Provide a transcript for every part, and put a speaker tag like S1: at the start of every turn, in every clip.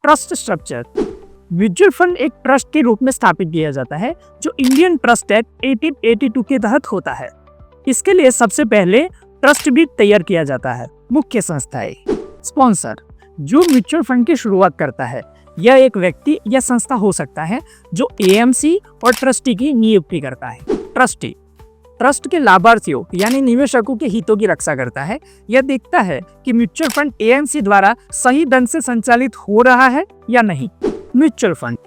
S1: Trust structure. Mutual fund एक trust के रूप में स्थापित किया जाता है जो इंडियन ट्रस्ट एक्ट 1882 के तहत होता है। इसके लिए सबसे पहले ट्रस्ट भी तैयार किया जाता है। मुख्य संस्थाएं। स्पॉन्सर, जो म्यूचुअल फंड की शुरुआत करता है यह एक व्यक्ति या संस्था हो सकता है जो एएमसी और ट्रस्टी की नियुक्ति करता है। ट्रस्टी ट्रस्ट के लाभार्थियों यानी निवेशकों के हितों की रक्षा करता है। यह देखता है कि म्यूचुअल फंड एएमसी द्वारा सही ढंग से संचालित हो रहा है या नहीं। म्यूचुअल फंड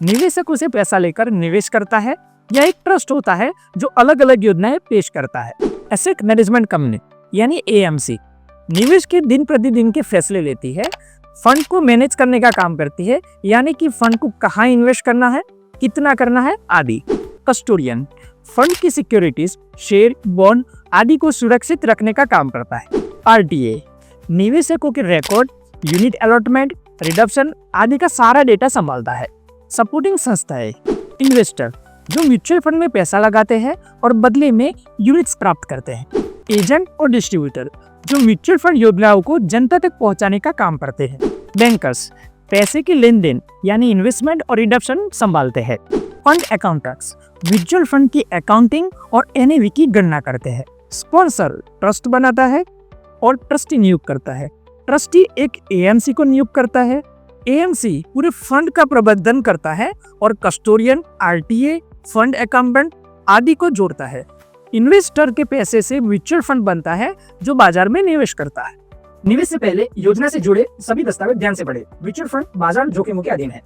S1: निवेशकों से पैसा लेकर निवेश करता है। यह एक ट्रस्ट होता है जो अलग अलग योजनाएं पेश करता है। एसेट मैनेजमेंट कंपनी यानी एएमसी निवेश के दिन प्रतिदिन के फैसले लेती है, फंड को मैनेज करने का काम करती है, यानी कि फंड को कहाँ इन्वेस्ट करना है, कितना करना है आदि। कस्टोडियन फंड की सिक्योरिटीज, शेयर, बॉन्ड आदि को सुरक्षित रखने का काम करता है। आरटीए निवेशकों के रिकॉर्ड, यूनिट अलॉटमेंट, रिडम्पशन आदि का सारा डेटा संभालता है। सपोर्टिंग संस्थाएं। इन्वेस्टर जो म्यूचुअल फंड में पैसा लगाते हैं और बदले में यूनिट्स प्राप्त करते हैं। एजेंट और डिस्ट्रीब्यूटर जो म्यूचुअल फंड योजनाओं को जनता तक पहुंचाने का काम करते हैं। बैंकर्स पैसे की लेन देन यानी इन्वेस्टमेंट और रिडम्पशन संभालते हैं। फंड अकाउंटेंट्स म्यूचुअल फंड की अकाउंटिंग और एनएवी की गणना करते हैं। स्पॉन्सर ट्रस्ट बनाता है और ट्रस्टी नियुक्त करता है। ट्रस्टी एक एएमसी को नियुक्त करता है। एएमसी पूरे फंड का प्रबंधन करता है और कस्टोडियन, आरटीए, फंड अकाउंटेंट आदि को जोड़ता है। इन्वेस्टर के पैसे से म्यूचुअल फंड बनता है जो बाजार में निवेश करता है। निवेश से पहले योजना से जुड़े सभी दस्तावेज ध्यान से पढ़ें। म्यूचुअल फंड बाजार जोखिमों के अधीन है।